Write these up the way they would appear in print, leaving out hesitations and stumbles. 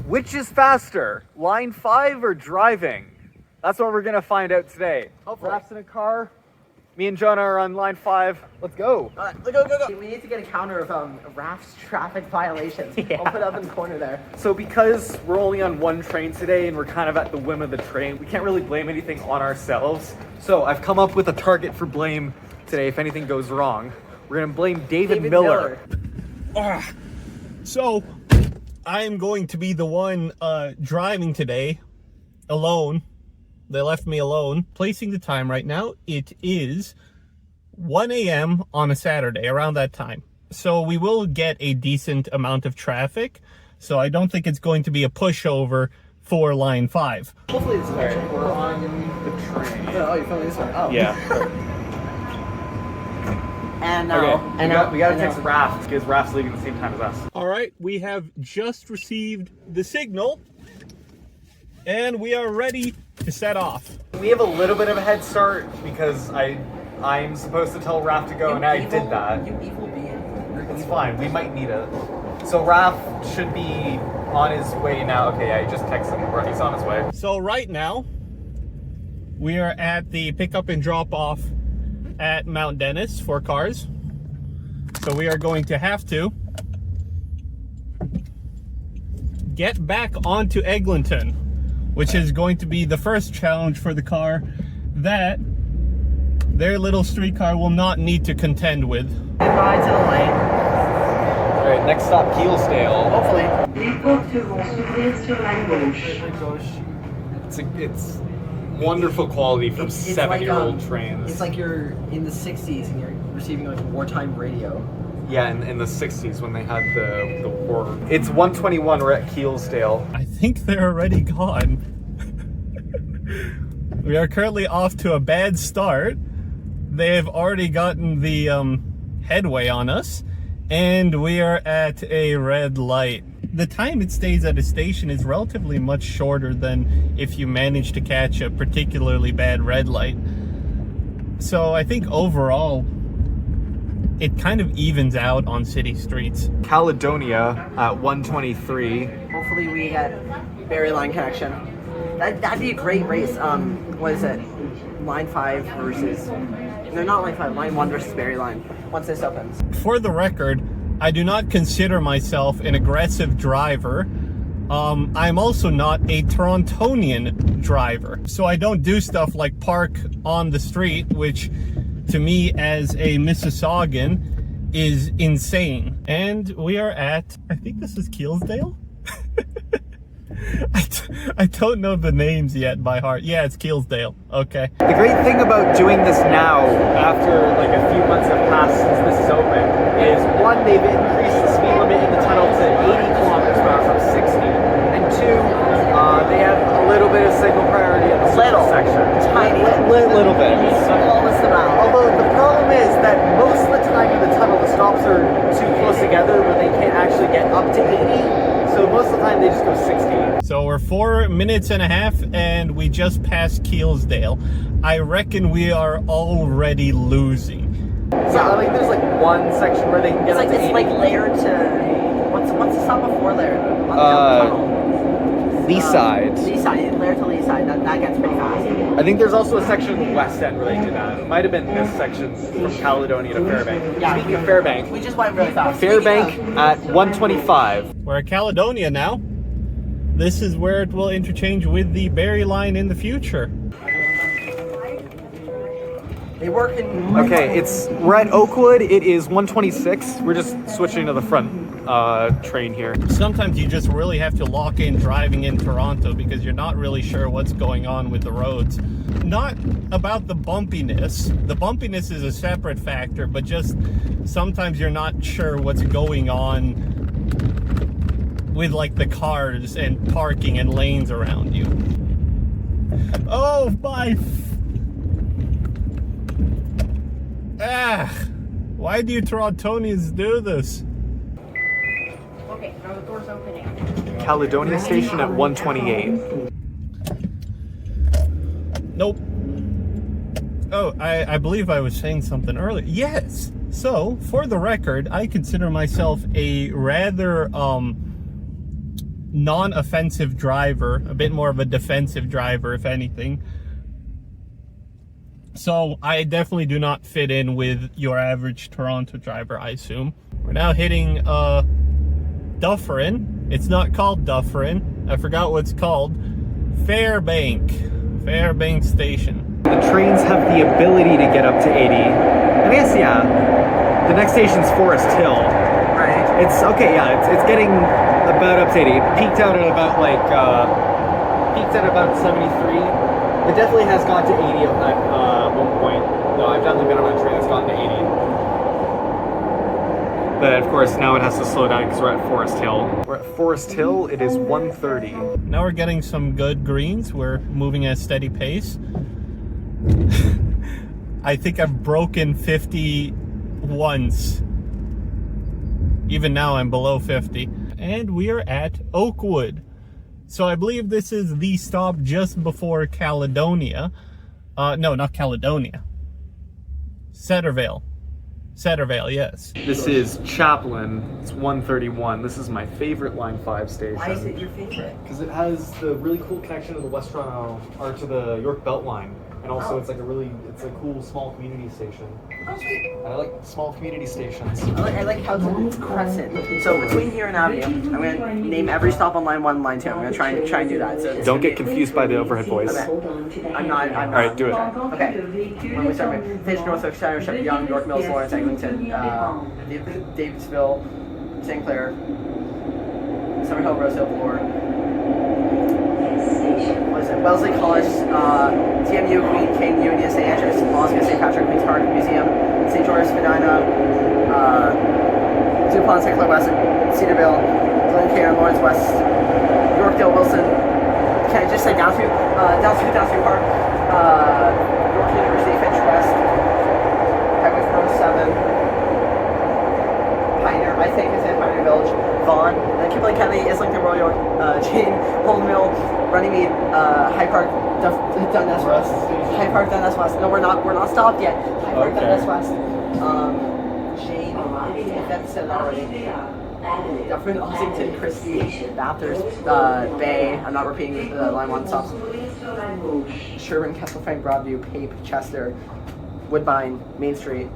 Which is faster, line 5 or driving? That's what we're gonna find out today. Hopefully. Raph's in a car. Me and Jonah are on line 5. Let's go. All right, go. We need to get a counter of Raph's traffic violations. Yeah. I'll put it up in the corner there. So because we're only on one train today and we're kind of at the whim of the train, we can't really blame anything on ourselves. So I've come up with a target for blame today if anything goes wrong. We're gonna blame David Miller. So I'm going to be the one driving today alone. They left me alone. Placing the time right now, it is 1 a.m. on a Saturday, around that time. So we will get a decent amount of traffic. So I don't think it's going to be a pushover for line 5. Hopefully this is Alright, we're on the train. Oh, you're filming this one? Oh. Yeah. And now, Okay, we gotta text Raph because Raph's leaving at the same time as us. All right, we have just received the signal and we are ready to set off. We have a little bit of a head start because I'm supposed to tell Raph to go and I did that. You evil being. It's fine, we might need it. So Raph should be on his way now. Okay, yeah, he just texted him, he's on his way. So right now, we are at the pickup and drop off at Mount Dennis for cars. So we are going to have to get back onto Eglinton, which is going to be the first challenge for the car that their little streetcar will not need to contend with. Goodbye to the lane. All right, next stop, Keelsdale. Hopefully. It's wonderful quality from It's 7-year-old like, trains. It's like you're in the 60s and you're receiving like wartime radio. Yeah, in the 60s when they had the war. It's 1:21, we're at Keelsdale. I think they're already gone. We are currently off to a bad start. They have already gotten the headway on us, and we are at a red light. The time it stays at a station is relatively much shorter than if you manage to catch a particularly bad red light. So I think overall, it kind of evens out on city streets. Caledonia at 1:23. Hopefully we get Berry Line connection. That'd be a great race. What is it? Line 5 versus... No, not Line 5. Line 1 versus Berry Line. Once this opens. For the record, I do not consider myself an aggressive driver. I'm also not a Torontonian driver. So I don't do stuff like park on the street, which to me as a Mississaugan is insane. And we are at, I think this is Keelsdale? I don't know the names yet by heart. Yeah, it's Keelsdale. Okay. The great thing about doing this now, after like a few months have passed since this is open, is one, they've increased the speed limit in the tunnel to 80 kilometers per hour from 60, and two, they have a little bit of signal priority in the Little. section. Tiny. Little bit. Smallest amount. Although the problem is that most of the time in the tunnel, the stops are too close together where they can't actually get up to 80. So most of the time they just go 60. So we're 4 minutes and a half and we just passed Keelsdale. I reckon we are already losing. So like there's like one section where they can get It's up like to this 80. like layered to... What's the stop before layered? On the tunnel. Lee side. Lee side. Layered to Lee side. That gets pretty fast. I think there's also a section in West End where they do that. It might have been this section from Caledonia to Fairbank. Yeah. Speaking of Fairbank, We just went really fast. Fairbank Speaking of- at 1:25. We're at Caledonia now. This is where it will interchange with the Berry Line in the future. They work in... Okay, we're at Oakwood. It is 1:26. We're just switching to the front train here. Sometimes you just really have to lock in driving in Toronto because you're not really sure what's going on with the roads. Not about the bumpiness. The bumpiness is a separate factor, but just sometimes you're not sure what's going on with like the cars and parking and lanes around you. Oh my... Why do you Torontonians do this? Okay, now the door's opening. Caledonia Station at 1:28. Nope. Oh, I believe I was saying something earlier. Yes. So, for the record, I consider myself a rather non-offensive driver, a bit more of a defensive driver, if anything. So I definitely do not fit in with your average Toronto driver, I assume. We're now hitting Dufferin. It's not called Dufferin. I forgot what it's called. Fairbank Station. The trains have the ability to get up to 80. I guess, yeah. The next station's Forest Hill. Right. It's okay, yeah. It's getting about up to 80. It peaked out at about peaked at about 73. It definitely has gone to 80 at one point. No, I've definitely been on a train that's gone to 80. But of course, now it has to slow down because we're at Forest Hill. We're at Forest Hill. It is 1:30. Now we're getting some good greens. We're moving at a steady pace. I think I've broken 50 once. Even now I'm below 50. And we are at Oakwood. So I believe this is the stop just before Caledonia. No, not Caledonia. Settervale, yes. This is Chaplin. It's 1:31. This is my favorite Line 5 station. Why is it your favorite? Because it has the really cool connection to the West Toronto, or to the York Beltline. And also it's like it's a cool small community station. Oh, sweet. I like small community stations. I like how it's crescent. So between here and Avenue, I'm gonna name every stop on line 1 and line 2. I'm gonna try and do that. So it's Don't get confused by the overhead voice. Okay. I'm not. Alright, do it. Okay. When we start with Fish, Northwick, Shire, Shepherd, Young, York Mills, Lawrence, Eglinton, Davidsville, St. Clair, Summerhill, Rosedale, Bloor. What is it? Wellesley College, TMU, Queen, King, Union, St. Andrews, Moscow, St. Patrick, Queen's Park Museum, St. George, Spadina, DuPont, St. Clair West, Cedarville, Glencairn, Lawrence West, Yorkdale, Wilson. Can I just say Downsview? Downsview Park, York University, Finch West, Highway 407, Pioneer, I think it's in Pioneer Village, Vaughan, then Kipling Kennedy, Islington, Royal York, Jane, Holden Mill, Runnymede, High Park, Dundas West. High Park, Dundas West. No, we're not stopped yet. High Park, Okay. Dundas West. Jane, that's said already. Dufferin, Ossington, Christie, Bathurst, Bay. I'm not repeating the line 1 stops. Sherburne, Castlefrank, Broadview, Pape, Chester, Woodbine, Main Street,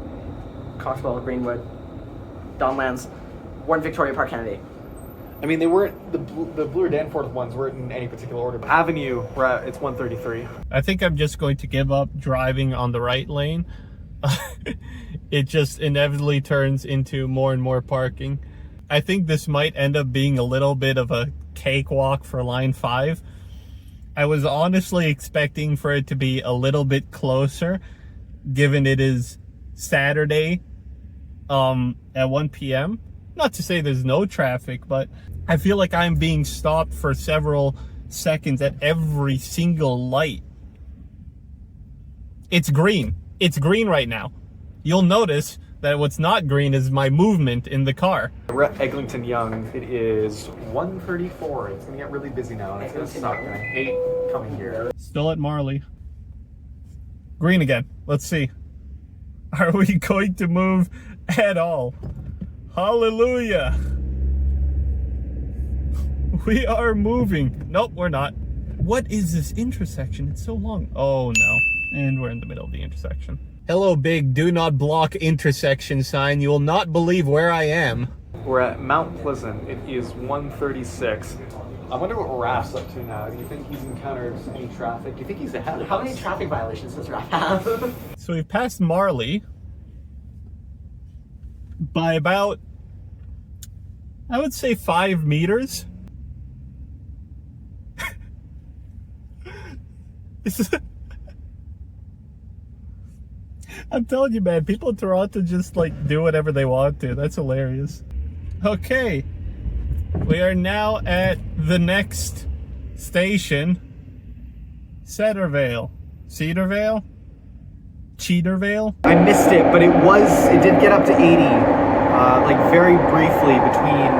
Coxwell, Greenwood, Donlands, Warren, Victoria Park, Kennedy. I mean, they weren't the Bloor Danforth ones weren't in any particular order. But Avenue, it's 1:33. I think I'm just going to give up driving on the right lane. It just inevitably turns into more and more parking. I think this might end up being a little bit of a cakewalk for Line 5. I was honestly expecting for it to be a little bit closer, given it is Saturday at 1 p.m. Not to say there's no traffic, but I feel like I'm being stopped for several seconds at every single light. It's green. It's green right now. You'll notice that what's not green is my movement in the car. We're at Eglinton Young. It is 1:34. It's gonna get really busy now, and it's gonna suck. And I hate coming here. Still at Marley. Green again. Let's see. Are we going to move at all? Hallelujah. We are moving. Nope, we're not. What is this intersection? It's so long. Oh no. And we're in the middle of the intersection. Hello, big do not block intersection sign. You will not believe where I am. We're at Mount Pleasant. It is 1:36. I wonder what Raph's up to now. Do you think he's encountered any traffic? Do you think he's ahead of How us? many traffic violations does Raph have? So we've passed Marley by about, I would say, 5 meters. This is... I'm telling you, man, people in Toronto just like do whatever they want to. That's hilarious. Okay, we are now at the next station, Cedarvale. Cedarvale? Cheatervale? I missed it, but it did get up to 80, like very briefly between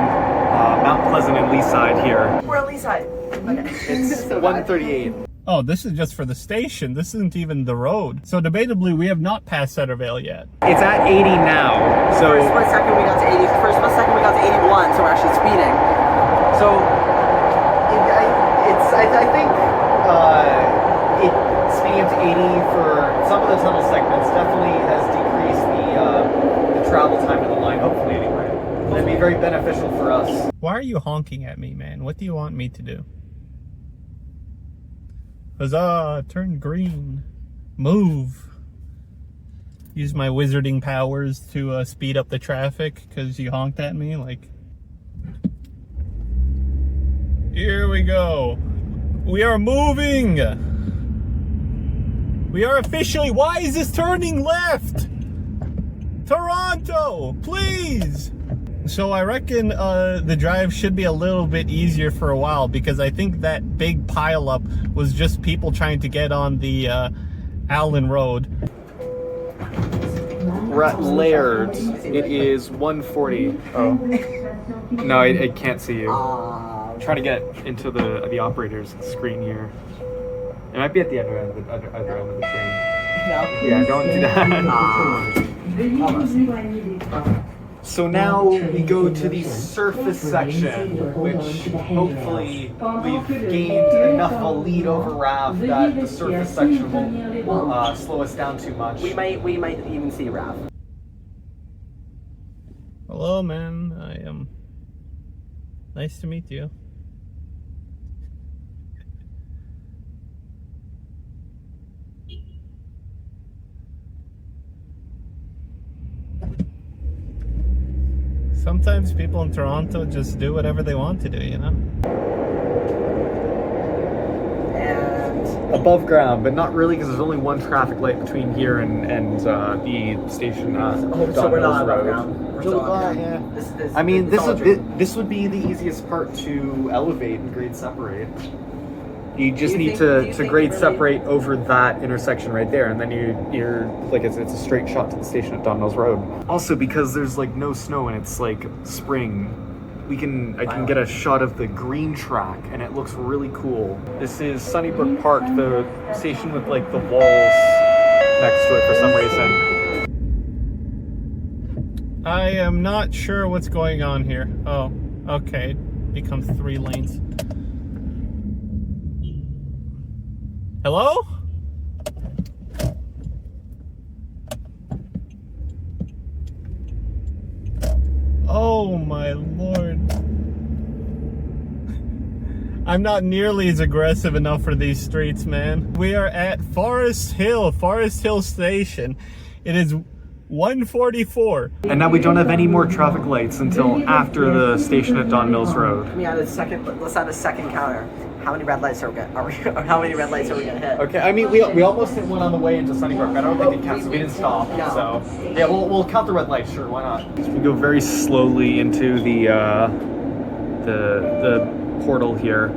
Mount Pleasant and Leaside here. We're on Leaside. Okay. It's So bad. 1:38. Oh, this is just for the station. This isn't even the road. So debatably, we have not passed Cedarvale yet. It's at 80 now, so First 1 second we got to 80. First 1 second we got to 81, so we're actually speeding. so I think it speeding up to 80 for some of the tunnel segments definitely has decreased the travel time of the line, hopefully anyway. It'd be very beneficial for us. Why are you honking at me, man? What do you want me to do? Huzzah! Turn green. Move. Use my wizarding powers to speed up the traffic because you honked at me. Like, here we go. We are moving. We are officially. Why is this turning left? Toronto, please. So I reckon the drive should be a little bit easier for a while because I think that big pileup was just people trying to get on the Allen Road. We're at Laird. It is 1:40. Oh. No, I can't see you. I'm trying to get into the operator's screen here. It might be at the other end of the screen. No. Yeah, don't do that. So now we go to the surface section, which hopefully we've gained enough of a lead over RAV that the surface section won't slow us down too much. We might even see Raph. Hello, man. I am. Nice to meet you. Sometimes people in Toronto just do whatever they want to do, you know? And Above ground, but not really because there's only one traffic light between here and the station. so we're not above Road. ground. We're still on Yeah. ground. This This would be the easiest part to elevate and grade separate. You just Do you need think to it grade really- separate over that intersection right there, and then you're like it's a straight shot to the station at Don Mills Road. Also, because there's like no snow and it's like spring, I can get a shot of the green track, and it looks really cool. This is Sunnybrook Park, the station with like the walls next to it for some reason. I am not sure what's going on here. Oh, okay. It becomes 3 lanes. Hello? Oh my lord. I'm not nearly as aggressive enough for these streets, man. We are at Forest Hill Station. It is 1:44. And now we don't have any more traffic lights until after the station at Don Mills Road. Let's add a second counter. How many red lights are we gonna hit? Okay, I mean, we almost hit one on the way into Sunnybrook. I don't think it counts, so we didn't stop. No. So, yeah, we'll count the red lights, sure, why not? We go very slowly into the portal here,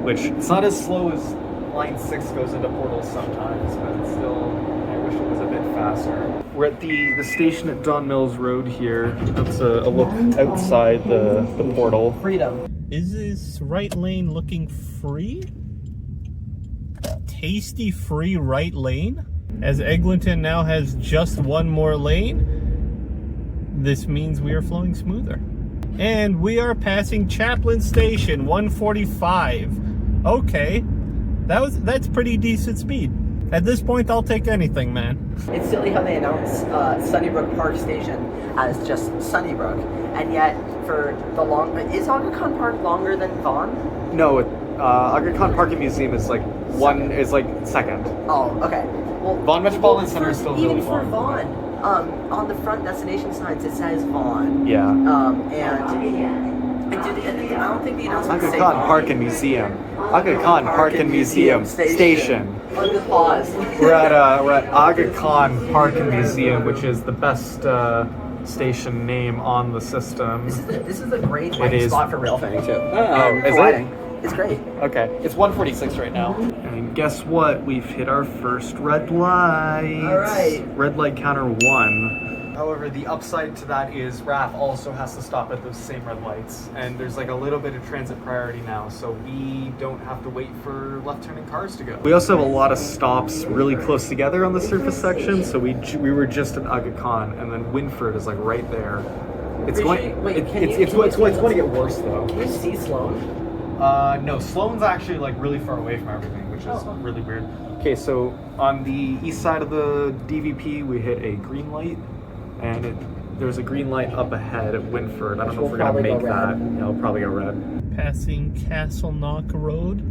which it's not as slow as Line 6 goes into portals sometimes, but it's still, I wish it was a bit faster. We're at the station at Don Mills Road here. That's a look outside the portal. Freedom. Is this right lane looking free? Tasty free right lane? As Eglinton now has just one more lane, this means we are flowing smoother. And we are passing Chaplin Station, 1:45. Okay, that's pretty decent speed. At this point, I'll take anything, man. It's silly how they announce Sunnybrook Park Station as just Sunnybrook, and yet for the is Aga Khan Park longer than Vaughan? No, Aga Khan Park and Museum is like second. Oh, okay. Well, Vaughan Metropolitan Center is still even really for long. Vaughan, on the front destination signs it says Vaughan. Yeah. And I don't think the announcement Aga say Khan Vaughan. Park and Museum. Aga Khan Park and Museum Station. On the pause. We're at Aga Khan Park and Museum, which is the best station name on the system. This is a great It is. spot for rail fanning too. Is Lighting. it? It's great. Okay, it's 1:46 right now. And guess what? We've hit our first red light. All right. Red light counter 1. However, the upside to that is RAF also has to stop at those same red lights, and there's like a little bit of transit priority now, so we don't have to wait for left-turning cars to go. We also have a lot of stops really close together on the surface section, so we were just at Aga Khan, and then Winford is like right there. It's going. Wait, It's going to get worse though. Can you see Sloan? No, Sloan's actually like really far away from everything, which is really weird. Okay, so on the east side of the DVP, we hit a green light, and there's a green light up ahead at Winford. I don't know if we're gonna make that. Yeah, it'll probably go red. Passing Castle Knock Road.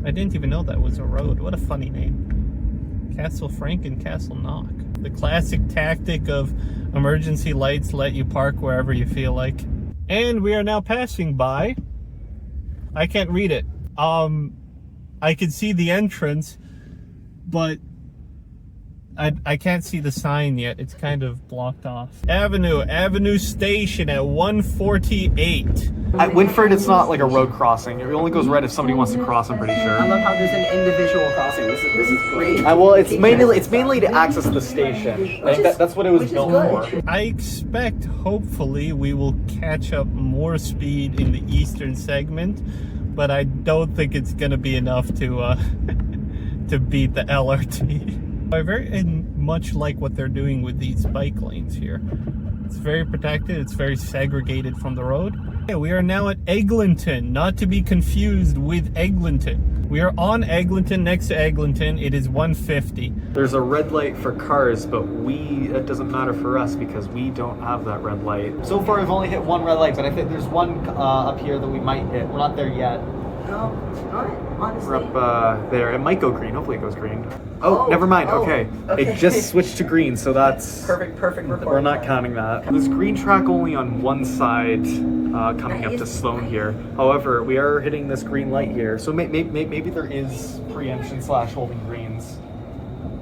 I didn't even know that was a road. What a funny name. Castle Frank and Castle Knock. The classic tactic of emergency lights let you park wherever you feel like. And we are now passing by. I can't read it. I can see the entrance, but I can't see the sign yet. It's kind of blocked off. Avenue Station at 148. At Winford, it's not like a road crossing. It only goes red if somebody wants to cross, I'm pretty sure. I love how there's an individual crossing. This is great. Well, it's mainly to access the station. Like, that's what it was built for. I expect, hopefully, we will catch up more speed in the eastern segment, but I don't think it's going to be enough to to beat the LRT. I very much like what they're doing with these bike lanes here. It's very protected, it's very segregated from the road. Okay, we are now at Eglinton, not to be confused with Eglinton. We are on Eglinton, next to Eglinton. It is 150. There's a red light for cars, but it doesn't matter for us because we don't have that red light. So far, we've only hit one red light, but I think there's one up here that we might hit. We're not there yet. No, honestly. We're up there. It might go green. Hopefully it goes green. Oh, never mind. Okay. It just switched to green, so that's... Perfect report. We're not counting that. There's green track only on one side coming up to Sloan here. However, we are hitting this green light here, so maybe there is preemption / holding greens.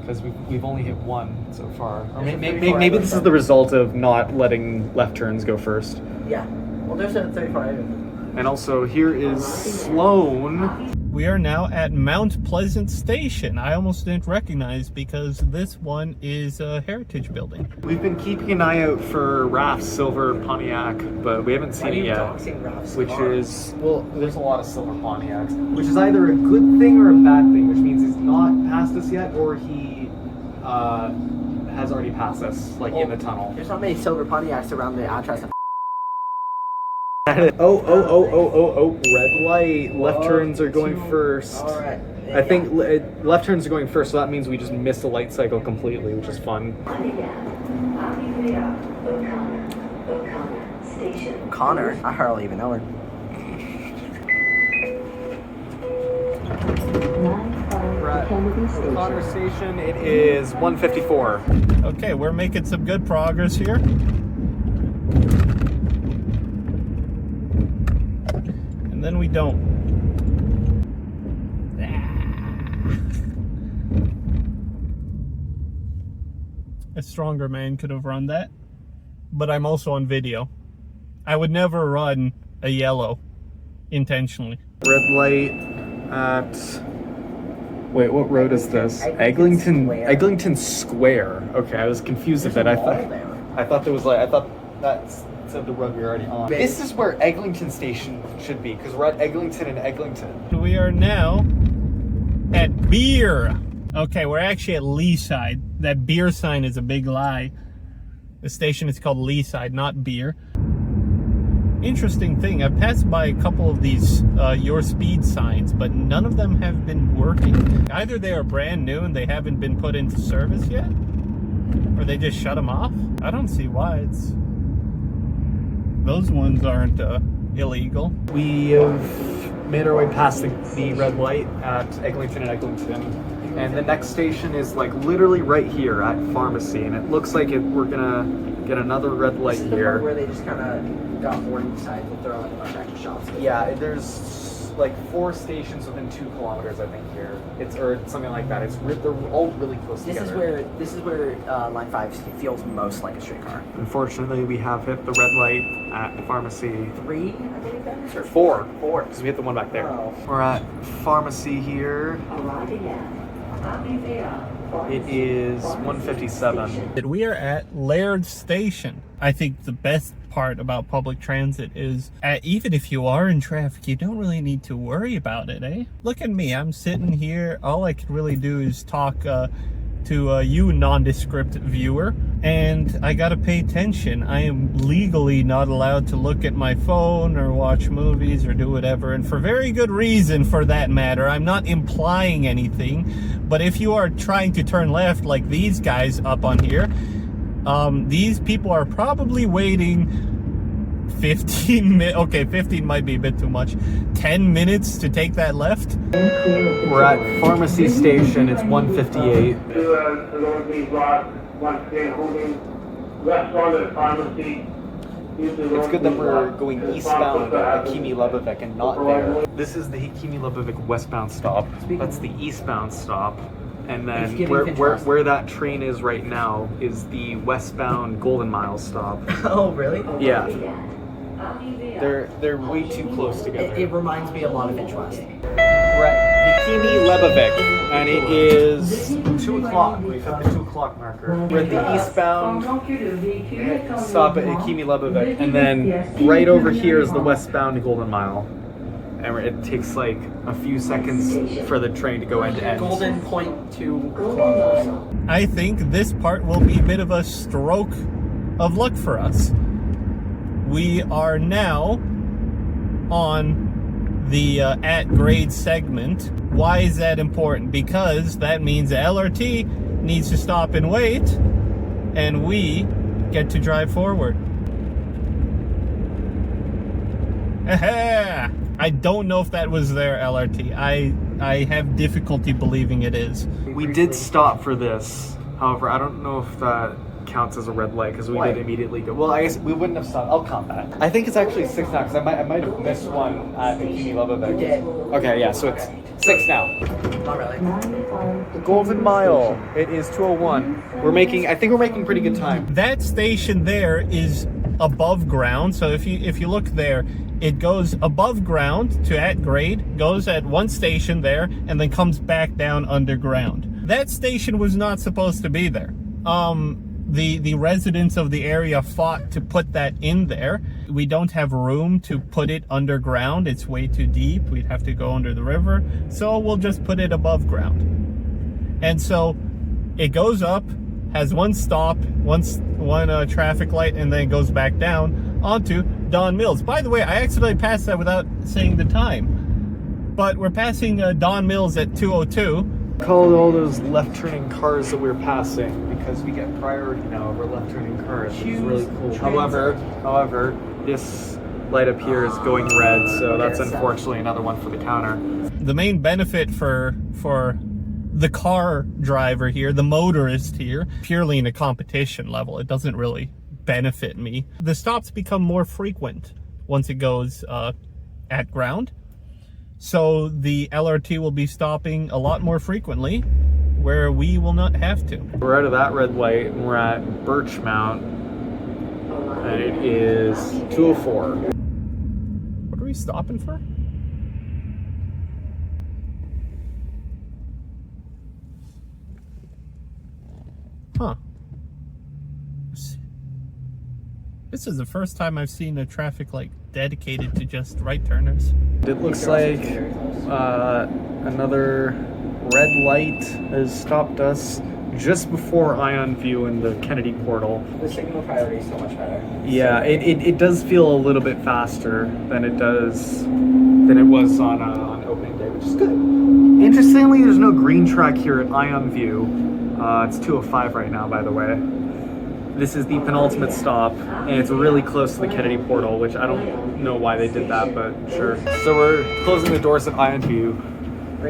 Because we've only hit one so far. Or maybe this is the result of not letting left turns go first. Yeah. Well, there's a 35. And also, here is Sloan. We are now at Mount Pleasant Station. I almost didn't recognize because this one is a heritage building. We've been keeping an eye out for Raph's silver Pontiac, but we haven't seen it yet. Which is, well, there's a lot of silver Pontiacs, which is either a good thing or a bad thing, which means he's not passed us yet, or he has already passed us, like in the tunnel. There's not many silver Pontiacs around the address. Oh, red light. Left turns are going first. All right. I think left turns are going first, so that means we just missed the light cycle completely, which is fun. Connor? I hardly even know her. Connor Station, it is 154. Okay, we're making some good progress here. And then we don't. A stronger man could have run that, but I'm also on video. I would never run a yellow intentionally. Red light at... Wait, what road is this? Eglinton Square. Okay, I was confused a bit. I thought that's the road we were already on. This is where Eglinton Station should be, because we're at Eglinton and Eglinton. We are now at Beer. Okay, we're actually at Leaside. That beer sign is a big lie. The station is called Leaside, not Beer. Interesting thing, I've passed by a couple of these Your Speed signs, but none of them have been working. Either they are brand new and they haven't been put into service yet, or they just shut them off. I don't see why. Those ones aren't illegal. We have made our way past the red light at Eglinton and Eglinton, and the next station is like literally right here at Pharmacy, and it looks like we're gonna get another red light this is here. The part where they just kind of got bored and decided to throw like a bunch of extra shots. Yeah, there's like 4 stations within 2 kilometers, I think, here. Or something like that. They're all really close together. This is where Line 5 feels most like a streetcar. Unfortunately, we have hit the red light at Pharmacy. 3, I believe that is, or 4. 4. Because we hit the one back there. Oh. We're at Pharmacy here. It is 157. We are at Laird Station. I think the best part about public transit is even if you are in traffic, you don't really need to worry about it, eh? Look at me, I'm sitting here. All I can really do is talk to you nondescript viewer. And I gotta pay attention. I am legally not allowed to look at my phone or watch movies or do whatever, and for very good reason for that matter. I'm not implying anything, but if you are trying to turn left like these guys up on here, these people are probably waiting 15 minutes. Okay, 15 might be a bit too much. 10 minutes to take that left. We're at Pharmacy Station. It's 1:58. It's good that we're going eastbound at Hakimi Lebovic and not there. This is the Hakimi Lebovic westbound stop. That's the eastbound stop. And then where that train is right now is the westbound Golden Mile stop. Oh, really? Yeah. They're way too close together. It reminds me a lot of Inch West. We're at Hakimi Lebovic, and it is 2 o'clock. We've got the 2 o'clock marker. We're at the eastbound stop at Hakimi Lebovic, and then right over here is the westbound Golden Mile. And it takes like a few seconds for the train to go end to end. Golden Point to Columbus. I think this part will be a bit of a stroke of luck for us. We are now on the at grade segment. Why is that important? Because that means the LRT needs to stop and wait, and we get to drive forward. Aha! I don't know if that was their LRT. I have difficulty believing it is. We did stop for this. However, I don't know if that counts as a red light because we did immediately go. Well, I guess we wouldn't have stopped. I'll count that. I think it's actually 6 now because I might have missed one at Hakimi Lebovic. Okay, yeah, so it's 6 now. Not really. The Golden Mile. It is 2:01. I think we're making pretty good time. That station there is above ground, so if you look there, it goes above ground to at grade, goes at one station there, and then comes back down underground. That station was not supposed to be there. The residents of the area fought to put that in there. We don't have room to put it underground. It's way too deep. We'd have to go under the river. So we'll just put it above ground. And so it goes up, has one stop, one traffic light, and then it goes back down onto Don Mills. By the way, I accidentally passed that without saying the time. But we're passing Don Mills at 2:02. Call all those left-turning cars that we're passing because we get priority now over left-turning cars. It's really cool. However, this light up here is going red, so that's unfortunately another one for the counter. The main benefit for the car driver here, the motorist here, purely in a competition level, it doesn't really benefit me. The stops become more frequent once it goes at ground. So the LRT will be stopping a lot more frequently where we will not have to. We're out of that red light and we're at Birchmount and it is 2:04. What are we stopping for? Huh. This is the first time I've seen a traffic light dedicated to just right turners. It looks like another red light has stopped us just before Ion View in the Kennedy portal. The signal priority is so much better. Yeah, it does feel a little bit faster than it was on opening day, which is good. Interestingly, there's no green track here at Ion View. It's 2:05 right now, by the way. This is the penultimate stop, and it's really close to the Kennedy portal, which I don't know why they did that, but sure. So we're closing the doors at Ion View.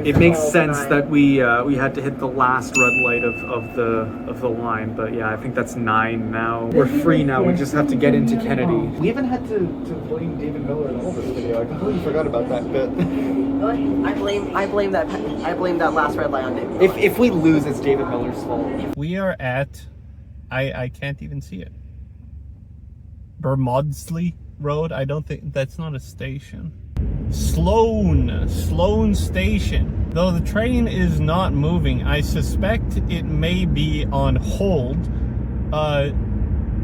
It makes sense that we had to hit the last red light of the line, but yeah, I think that's 9 now. We're free now. We just have to get into Kennedy. We haven't had to blame David Miller in all this video. I completely forgot about that bit. I blame that last red light on David. If we lose, it's David Miller's fault. We are at, I can't even see it, Bermaudsley Road. I don't think, that's not a station. Sloan Station. Though the train is not moving, I suspect it may be on hold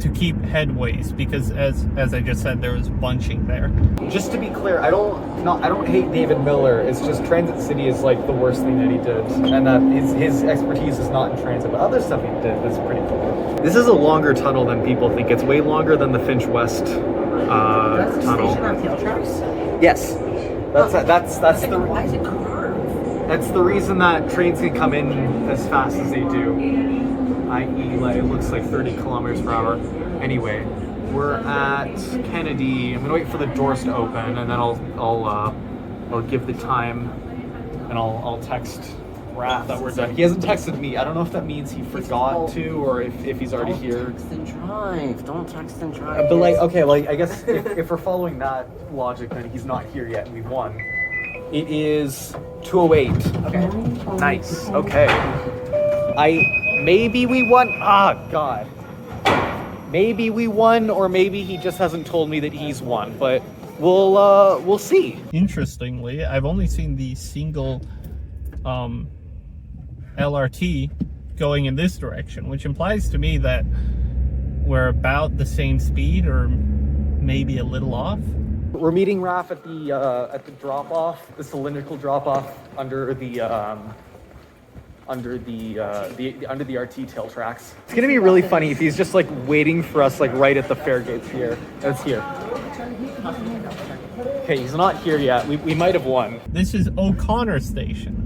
to keep headways because as I just said, there was bunching there. Just to be clear, I don't hate David Miller. It's just Transit City is like the worst thing that he did, and that his expertise is not in transit, but other stuff he did is pretty cool. This is a longer tunnel than people think. It's way longer than the Finch West That's the tunnel. station on tail tracks? Yes, that's the Why is it curved? that's the reason that trains can come in as fast as they do. I.e., like, it looks like 30 kilometers per hour. Anyway, we're at Kennedy. I'm gonna wait for the doors to open, and then I'll give the time, and I'll text Raph that we're done. He hasn't texted me. I don't know if that means he forgot to, or if he's already here. Don't text and drive. Don't text and drive. But like, okay, like I guess if we're following that logic, then he's not here yet, and we've won. It is 2:08. Okay. Nice. Okay. Maybe we won. Ah, God. Maybe we won, or maybe he just hasn't told me that he's won. But we'll see. Interestingly, I've only seen the single LRT going in this direction, which implies to me that we're about the same speed or maybe a little off. We're meeting Raph at the drop-off, the cylindrical drop-off under the RT tail tracks. It's gonna be really funny if he's just like waiting for us like right at the fare gates here. That's here. Okay, he's not here yet. We might have won. This is O'Connor Station,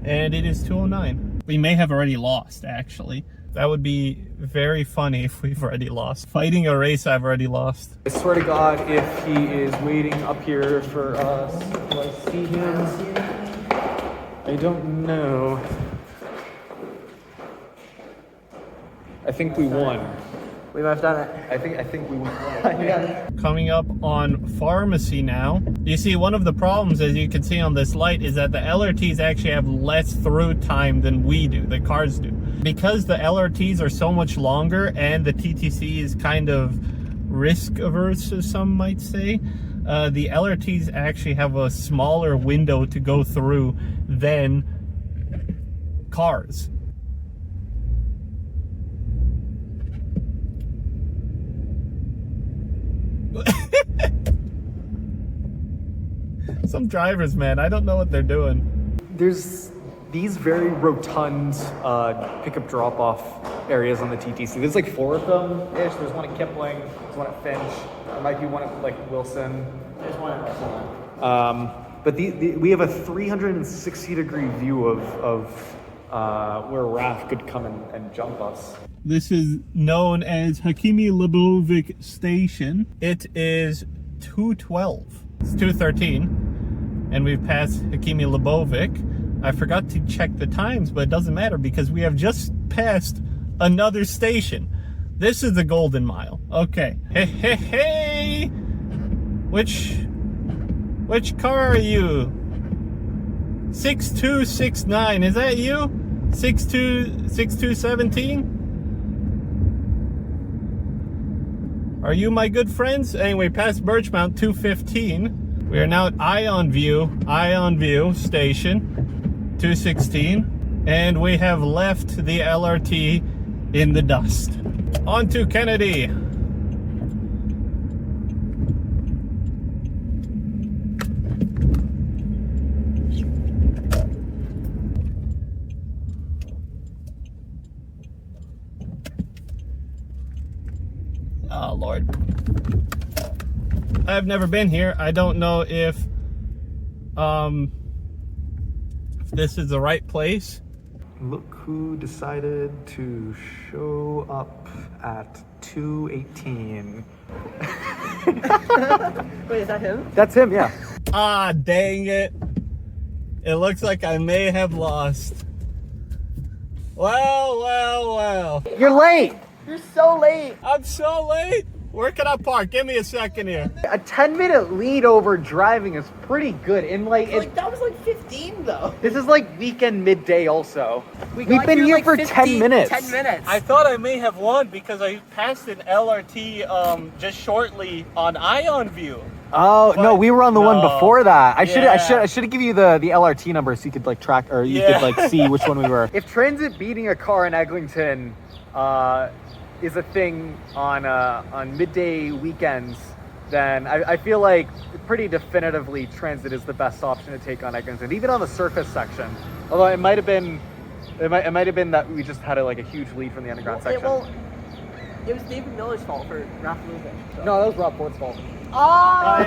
and it is 2:09. We may have already lost, actually. That would be very funny if we've already lost. Fighting a race I've already lost. I swear to God, if he is waiting up here for us, do I see him? I don't know. I think we won. We might have done it. I think we won. Coming up on Pharmacy now. You see, one of the problems, as you can see on this light, is that the LRTs actually have less through time than we do, the cars do. Because the LRTs are so much longer and the TTC is kind of risk averse, as some might say, the LRTs actually have a smaller window to go through than cars. Some drivers, man, I don't know what they're doing. There's these very rotund pickup drop-off areas on the TTC. There's like 4 of them ish. There's one at Kipling, there's one at Finch, there might be one at like Wilson. There's one at Wilson. But we have a 360-degree view of where Raph could come and jump us. This is known as Hakimi Lebovic Station. It is 2:12. It's 2:13, and we've passed Hakimi Lebovic. I forgot to check the times, but it doesn't matter because we have just passed another station. This is the Golden Mile. Okay. Hey! Which car are you? 6269. Is that you? 6217? Are you my good friends? Anyway, past Birchmount, 2:15. We are now at Ion View Station, 2:16. And we have left the LRT in the dust. On to Kennedy. Oh, Lord. I've never been here. I don't know if this is the right place. Look who decided to show up at 2:18. Wait, is that him? That's him, yeah. Ah, dang it. It looks like I may have lost. Well. You're late! You're so late. I'm so late. Where can I park? Give me a second here. A 10-minute lead over driving is pretty good. In Like that was like 15 though. this is like weekend midday also. We We've got been here like for 15 10 minutes. 10 minutes. I thought I may have won because I passed an LRT just shortly on Ion View. Oh no, we were on the one No. before that. I should Yeah. have given you the LRT number so you could like track or you Yeah. could like see which one we were. If Transit beating a car in Eglinton is a thing on midday weekends, then I feel like pretty definitively transit is the best option to take on Eglinton, even on the surface section. Although it might have been that we just had a huge lead from the underground section. It was David Miller's fault for Ralph Lubin. So. No, that was Rob Port's fault. Oh!